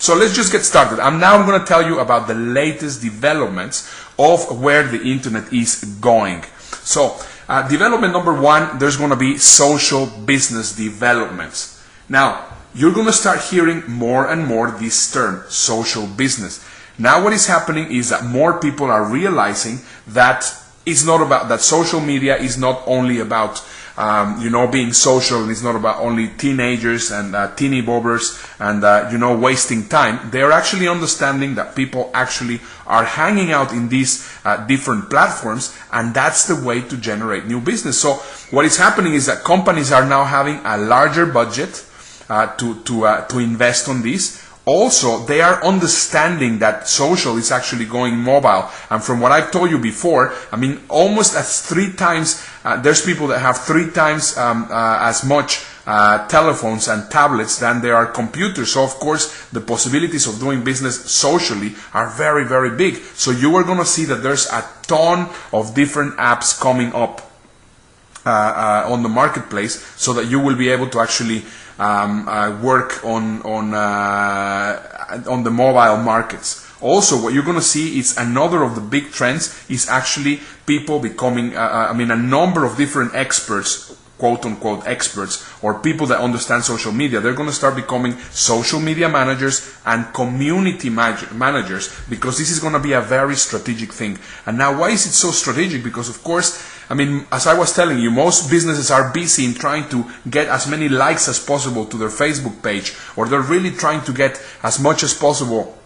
So let's just get started. I'm going to tell you about the latest developments of where the internet is going. So development number one, there's going to be social business developments. Now, you're going to start hearing more and more this term, social business. Now what is happening is that more people are realizing that it's not about that social media is not only about being social, and it's not about only teenagers and teeny bobbers and wasting time. They're actually understanding that people actually are hanging out in these different platforms, and that's the way to generate new business. So what is happening is that companies are now having a larger budget to invest on this. Also, they are understanding that social is actually going mobile. And from what I've told you before, I mean, almost as 3 times, there's people that have 3 times as much telephones and tablets than there are computers. So, of course, the possibilities of doing business socially are very, very big. So you are going to see that there's a ton of different apps coming up on the marketplace, so that you will be able to actually work on the mobile markets. Also, what you're going to see is another of the big trends is actually people becoming, a number of different experts, quote-unquote experts, or people that understand social media. They're going to start becoming social media managers and community managers, because this is going to be a very strategic thing. And now, why is it so strategic? Because, of course, as I was telling you, most businesses are busy in trying to get as many likes as possible to their Facebook page, or they're really trying to get as much as possible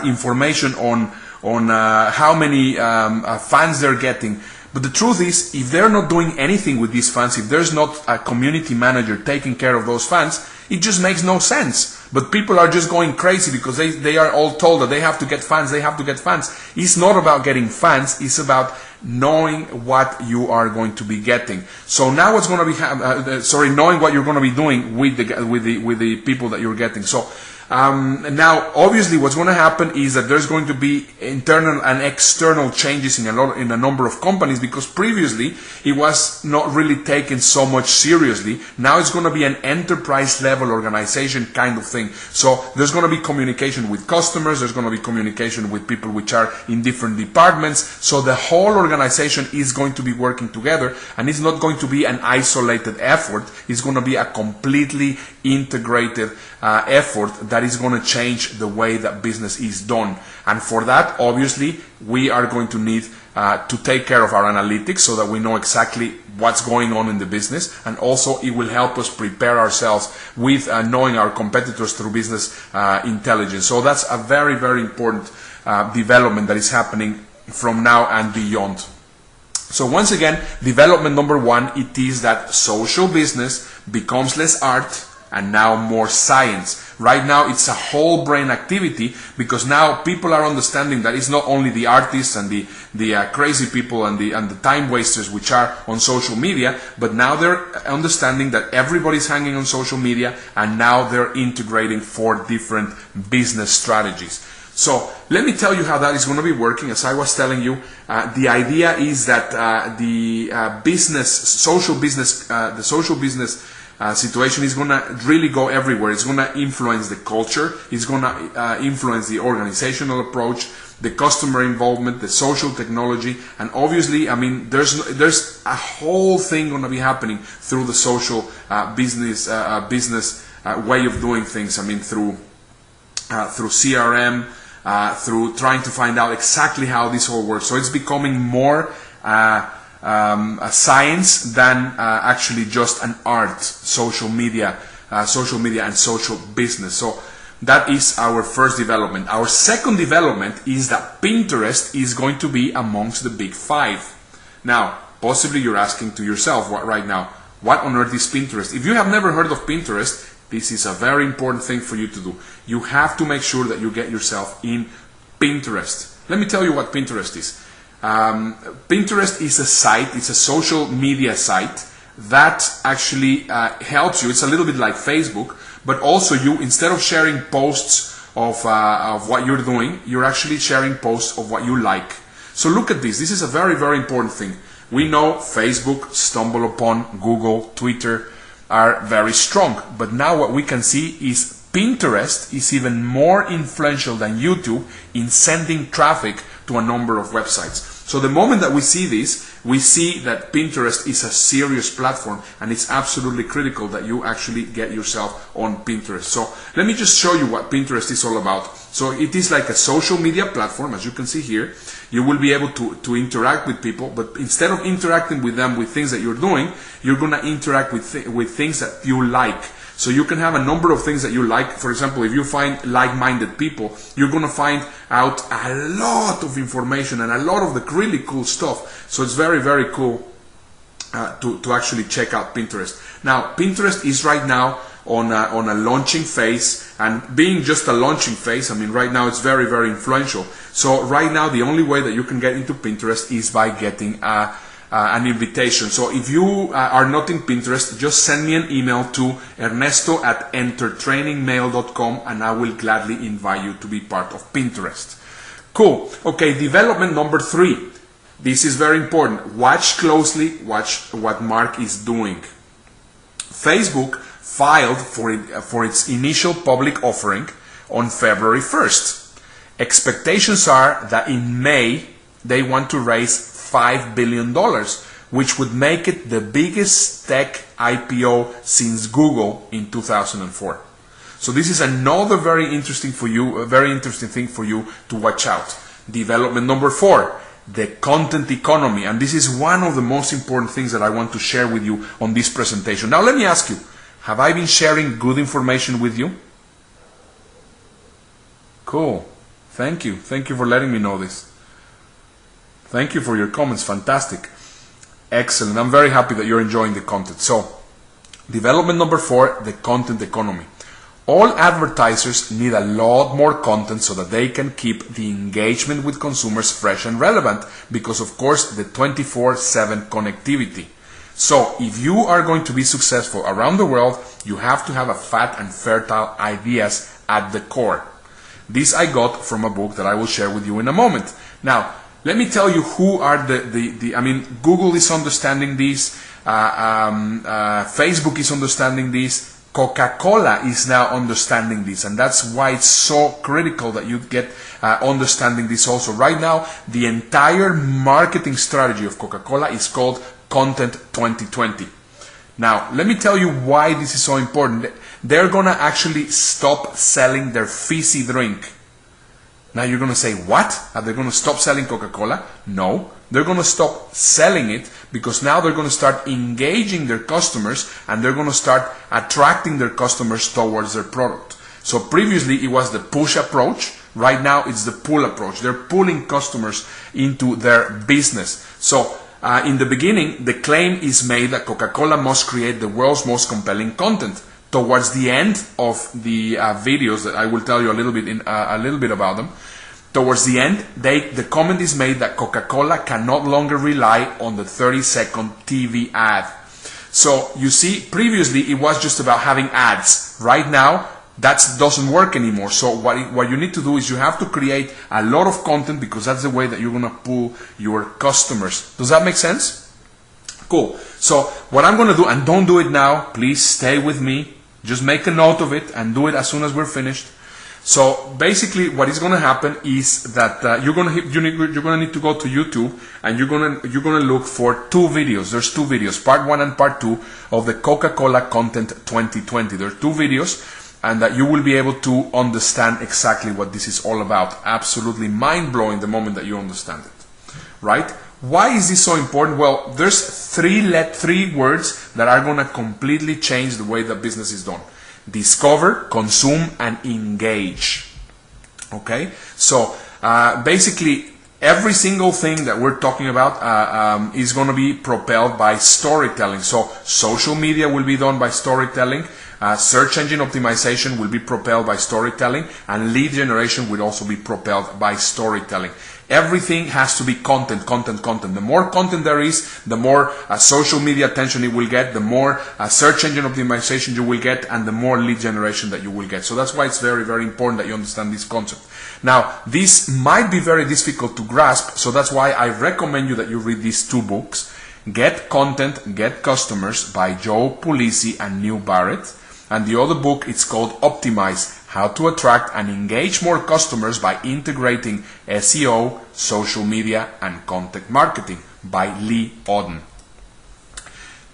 information on how many fans they're getting. But the truth is, if they're not doing anything with these fans, if there's not a community manager taking care of those fans, it just makes no sense. But people are just going crazy because they are all told that they have to get fans, they have to get fans. It's not about getting fans, it's about knowing what you are going to be getting. So now what's going to be, knowing what you're going to be doing with the people that you're getting. So now, obviously, what's going to happen is that there's going to be internal and external changes in a number of companies, because previously it was not really taken so much seriously. Now it's going to be an enterprise level organization kind of thing. So there's going to be communication with customers, there's going to be communication with people which are in different departments. So the whole organization is going to be working together, and it's not going to be an isolated effort. It's going to be a completely integrated effort that is going to change the way that business is done. And for that, obviously, we are going to need to take care of our analytics, so that we know exactly what's going on in the business, and also it will help us prepare ourselves with knowing our competitors through business intelligence. So that's a very, very important development that is happening from now and beyond. So once again, development number one, it is that social business becomes less art and now more science. Right now it's a whole brain activity, because now people are understanding that it's not only the artists and the crazy people and the time wasters which are on social media, but now they're understanding that everybody's hanging on social media, and now they're integrating 4 different business strategies. So let me tell you how that is going to be working. As I was telling you, the idea is that the social business situation is going to really go everywhere. It's going to influence the culture. It's going to influence the organizational approach, the customer involvement, the social technology, and obviously, there's a whole thing going to be happening through the social business way of doing things. Through CRM, through trying to find out exactly how this all works. So it's becoming more a science than actually just an art, social media and social business. So that is our first development. Our second development is that Pinterest is going to be amongst the big 5. Now, possibly you're asking to yourself right now, what on earth is Pinterest? If you have never heard of Pinterest, this is a very important thing for you to do. You have to make sure that you get yourself in Pinterest. Let me tell you what Pinterest is. Pinterest is a site, it's a social media site that actually helps you. It's a little bit like Facebook, but also you, instead of sharing posts of what you're doing, you're actually sharing posts of what you like. So look at this. This is a very, very important thing. We know Facebook, StumbleUpon, Google, Twitter are very strong, but now what we can see is Pinterest is even more influential than YouTube in sending traffic to a number of websites. So the moment that we see this, we see that Pinterest is a serious platform, and it's absolutely critical that you actually get yourself on Pinterest. So let me just show you what Pinterest is all about. So it is like a social media platform, as you can see here. You will be able to interact with people, but instead of interacting with them with things that you're doing, you're going to interact with things that you like. So you can have a number of things that you like. For example, if you find like-minded people, you're going to find out a lot of information and a lot of the really cool stuff. So it's very, very cool to actually check out Pinterest. Now, Pinterest is right now on a launching phase, and being just a launching phase, I mean, right now it's very, very influential. So right now, the only way that you can get into Pinterest is by getting an invitation. So if you are not in Pinterest, just send me an email to ernesto@entertrainingmail.com, and I will gladly invite you to be part of Pinterest. Cool. Okay, development number 3. This is very important. Watch closely, watch what Mark is doing. Facebook filed for its initial public offering on February 1st. Expectations are that in May they want to raise $5 billion, which would make it the biggest tech IPO since Google in 2004. So this is another very interesting thing for you to watch out. Development number 4, the content economy. And this is one of the most important things that I want to share with you on this presentation. Now let me ask you, have I been sharing good information with you? Cool. Thank you. Thank you for letting me know this. Thank you for your comments. Fantastic. Excellent. I'm very happy that you're enjoying the content. So, development number 4, the content economy. All advertisers need a lot more content so that they can keep the engagement with consumers fresh and relevant, because of course the 24/7 connectivity. So if you are going to be successful around the world, you have to have a fat and fertile ideas at the core. This I got from a book that I will share with you in a moment. Now, let me tell you who are I mean, Google is understanding this, Facebook is understanding this, Coca-Cola is now understanding this, and that's why it's so critical that you get understanding this also. Right now, the entire marketing strategy of Coca-Cola is called Content 2020. Now, let me tell you why this is so important. They're going to actually stop selling their fizzy drink. Now you're going to say, what? Are they going to stop selling Coca-Cola? No, they're going to stop selling it, because now they're going to start engaging their customers, and they're going to start attracting their customers towards their product. So previously it was the push approach. Right now it's the pull approach. They're pulling customers into their business. So in the beginning, the claim is made that Coca-Cola must create the world's most compelling content. Towards the end of the videos that I will tell you a little bit about them, towards the end, the comment is made that Coca-Cola can no longer rely on the 30-second TV ad. So you see, previously it was just about having ads. Right now, that doesn't work anymore. So what you need to do is you have to create a lot of content, because that's the way that you're going to pull your customers. Does that make sense? Cool. So what I'm going to do, and don't do it now, please stay with me. Just make a note of it and do it as soon as we're finished. So basically, what is going to happen is that you're going to need to go to YouTube, and you're going to look for 2 videos. There's 2 videos, part 1 and part 2 of the Coca-Cola Content 2020. There are 2 videos, and that you will be able to understand exactly what this is all about. Absolutely mind-blowing the moment that you understand it, right? Why is this so important? Well, there's 3 words that are going to completely change the way that business is done. Discover, consume, and engage. Okay? So, basically, every single thing that we're talking about is going to be propelled by storytelling. So, social media will be done by storytelling. Search engine optimization will be propelled by storytelling, and lead generation will also be propelled by storytelling. Everything has to be content, content, content. The more content there is, the more social media attention it will get, the more search engine optimization you will get, and the more lead generation that you will get. So that's why it's very, very important that you understand this concept. Now, this might be very difficult to grasp, so that's why I recommend you that you read these 2 books. Get Content, Get Customers by Joe Pulisi and Neil Barrett. And the other book, it's called Optimize, How to Attract and Engage More Customers by Integrating SEO, Social Media, and Content Marketing by Lee Odden.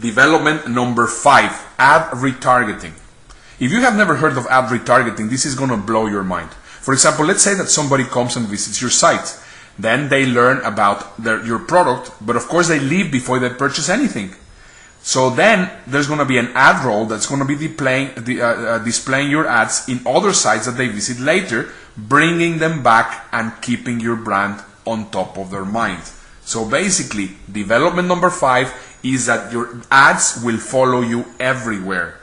Development number 5, ad retargeting. If you have never heard of ad retargeting, this is going to blow your mind. For example, let's say that somebody comes and visits your site. Then they learn about your product, but of course they leave before they purchase anything. So then there's going to be an ad roll that's going to be displaying your ads in other sites that they visit later, bringing them back and keeping your brand on top of their mind. So basically, development number 5 is that your ads will follow you everywhere.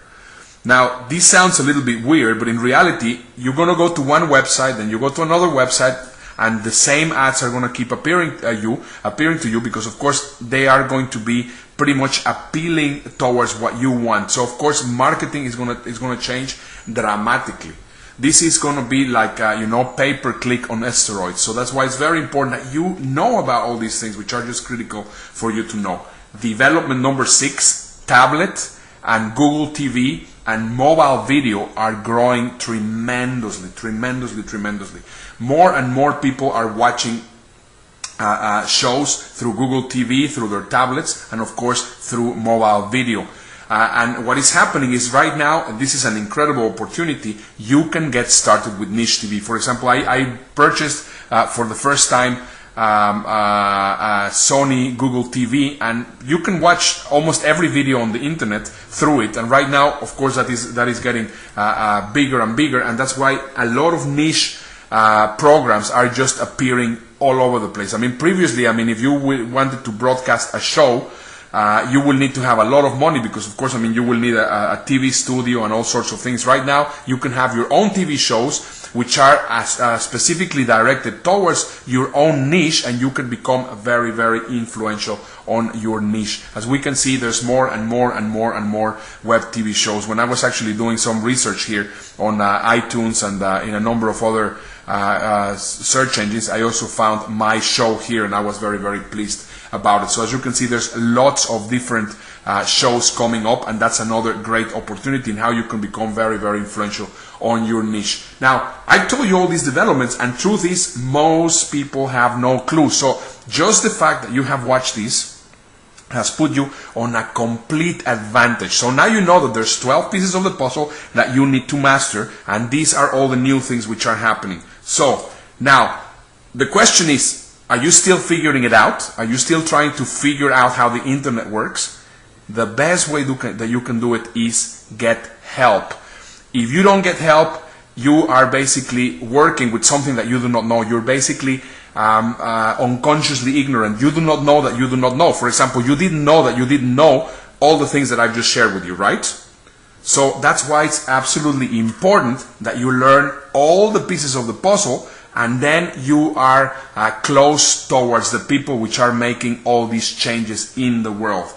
Now, this sounds a little bit weird, but in reality, you're going to go to one website, then you go to another website, and the same ads are going to keep appearing to you because, of course, they are going to be pretty much appealing towards what you want. So, of course, marketing is going to change dramatically. This is going to be like pay-per-click on steroids. So that's why it's very important that you know about all these things, which are just critical for you to know. Development number 6, tablet and Google TV and mobile video are growing tremendously. More and more people are watching shows through Google TV, through their tablets, and of course through mobile video. And what is happening is right now, and this is an incredible opportunity, you can get started with niche TV. For example, I purchased for the first time Sony Google TV, and you can watch almost every video on the internet through it. And right now, of course, that is getting bigger and bigger, and that's why a lot of niche programs are just appearing all over the place. I mean, previously, if you wanted to broadcast a show, you will need to have a lot of money because, of course, you will need a TV studio and all sorts of things. Right now, you can have your own TV shows which are specifically directed towards your own niche, and you can become very, very influential on your niche. As we can see, there's more and more web TV shows. When I was actually doing some research here on iTunes and in a number of other search engines, I also found my show here, and I was very, very pleased about it. So as you can see, there's lots of different shows coming up, and that's another great opportunity in how you can become very, very influential on your niche. Now, I told you all these developments, and truth is, most people have no clue. So just the fact that you have watched this has put you on a complete advantage. So now you know that there's 12 pieces of the puzzle that you need to master, and these are all the new things which are happening. So now the question is, are you still figuring it out? Are you still trying to figure out how the internet works? The best way that you can do it is get help. If you don't get help, you are basically working with something that you do not know. You're basically unconsciously ignorant. You do not know that you do not know. For example, you didn't know that you didn't know all the things that I've just shared with you, right? So that's why it's absolutely important that you learn all the pieces of the puzzle, and then you are close towards the people which are making all these changes in the world.